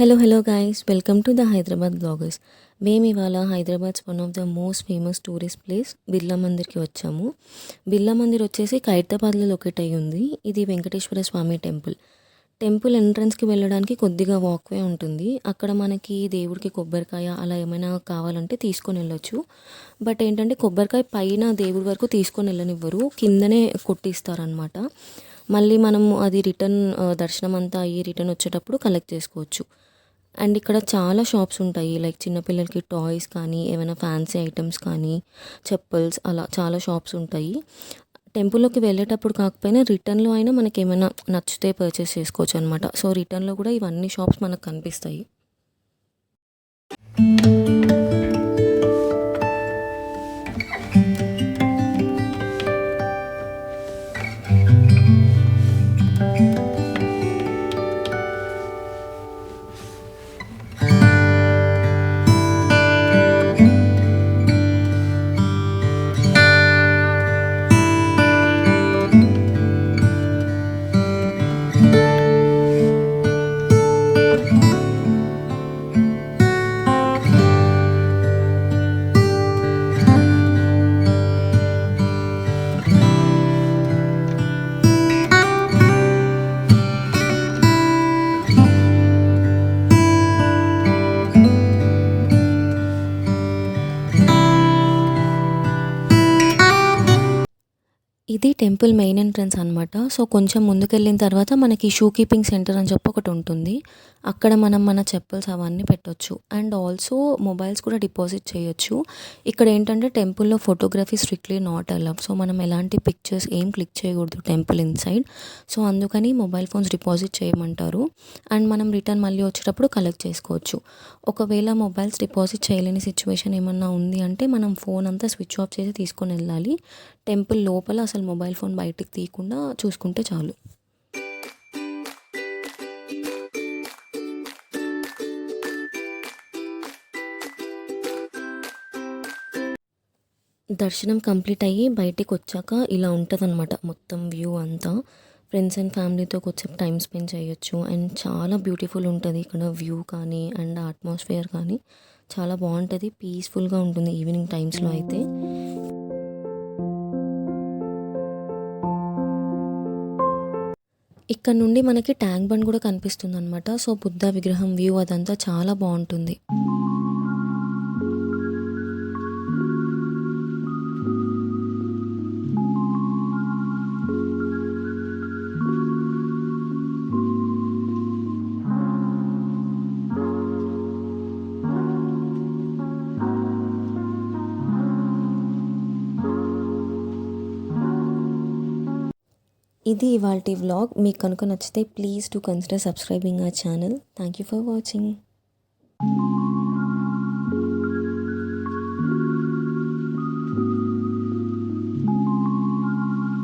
Hello guys, welcome to the Hyderabad bloggers. మేము ఇవాళ Hyderabad's one of the most famous tourist place Birla మందిర్కి వచ్చాము. బిర్లా మందిర్ వచ్చేసి ఖైరతాబాద్లో లొకేట్ అయ్యి ఉంది. ఇది వెంకటేశ్వర స్వామి టెంపుల్ ఎంట్రన్స్కి వెళ్ళడానికి కొద్దిగా వాక్వే ఉంటుంది. అక్కడ మనకి దేవుడికి కొబ్బరికాయ అలా ఏమైనా కావాలంటే తీసుకొని వెళ్ళొచ్చు. బట్ ఏంటంటే కొబ్బరికాయ పైన దేవుడి వరకు తీసుకొని వెళ్ళనివ్వరు, కిందనే కొట్టిస్తారనమాట. మళ్ళీ మనము అది రిటర్న్ దర్శనం అంతా అయ్యి రిటర్న్ వచ్చేటప్పుడు కలెక్ట్ చేసుకోవచ్చు. అండ్ ఇక్కడ చాలా షాప్స్ ఉంటాయి, లైక్ చిన్నపిల్లలకి టాయ్స్ కానీ ఏమైనా ఫ్యాన్సీ ఐటమ్స్ కానీ చెప్పల్స్ అలా చాలా షాప్స్ ఉంటాయి. టెంపుల్లోకి వెళ్ళేటప్పుడు కాకపోయినా రిటర్న్లో అయినా మనకి ఏమైనా నచ్చితే పర్చేస్ చేసుకోవచ్చు అనమాట. సో రిటర్న్లో కూడా ఇవన్నీ షాప్స్ మనకు కనిపిస్తాయి. ఇది టెంపుల్ మెయిన్ ఎంట్రన్స్ అనమాట. సో కొంచెం ముందుకెళ్ళిన తర్వాత మనకి షూ కీపింగ్ సెంటర్ అని చెప్పి ఒకటి ఉంటుంది. అక్కడ మనం మన చెప్పల్స్ అవన్నీ పెట్టొచ్చు. అండ్ ఆల్సో మొబైల్స్ కూడా డిపాజిట్ చేయొచ్చు. ఇక్కడ ఏంటంటే టెంపుల్లో photography strictly not allowed. So మనం ఎలాంటి పిక్చర్స్ ఏం క్లిక్ చేయకూడదు టెంపుల్ ఇన్సైడ్. సో అందుకని మొబైల్ ఫోన్స్ డిపాజిట్ చేయమంటారు. అండ్ మనం రిటర్న్ మళ్ళీ వచ్చేటప్పుడు కలెక్ట్ చేసుకోవచ్చు. ఒకవేళ మొబైల్స్ డిపాజిట్ చేయలేని సిచ్యువేషన్ ఏమన్నా ఉంది అంటే మనం ఫోన్ అంతా స్విచ్ ఆఫ్ చేసి తీసుకొని వెళ్ళాలి. టెంపుల్ లోపల అసలు మొబైల్ ఫోన్ బయటికి తీయకుండా చూసుకుంటే చాలు. దర్శనం కంప్లీట్ అయ్యి బయటికి వచ్చాక ఇలా ఉంటుందన్నమాట మొత్తం వ్యూ అంతా. ఫ్రెండ్స్ అండ్ ఫ్యామిలీతో కొంచెం టైం స్పెండ్ చేయొచ్చు. అండ్ చాలా బ్యూటిఫుల్ ఉంటుంది ఇక్కడ వ్యూ కానీ అండ్ అట్మాస్ఫియర్ కానీ చాలా బాగుంటుంది, పీస్ఫుల్గా ఉంటుంది ఈవినింగ్ టైమ్స్లో అయితే. ఇక్కడ నుండి మనకి ట్యాంక్ బండ్ కూడా కనిపిస్తుంది అనమాట. సో బుద్ధ విగ్రహం వ్యూ అదంతా చాలా బాగుంటుంది. ఇది ఇవాల్టి వ్లాగ్. మీకు కనుక నచ్చితే please to consider subscribing our channel. Thank you for watching.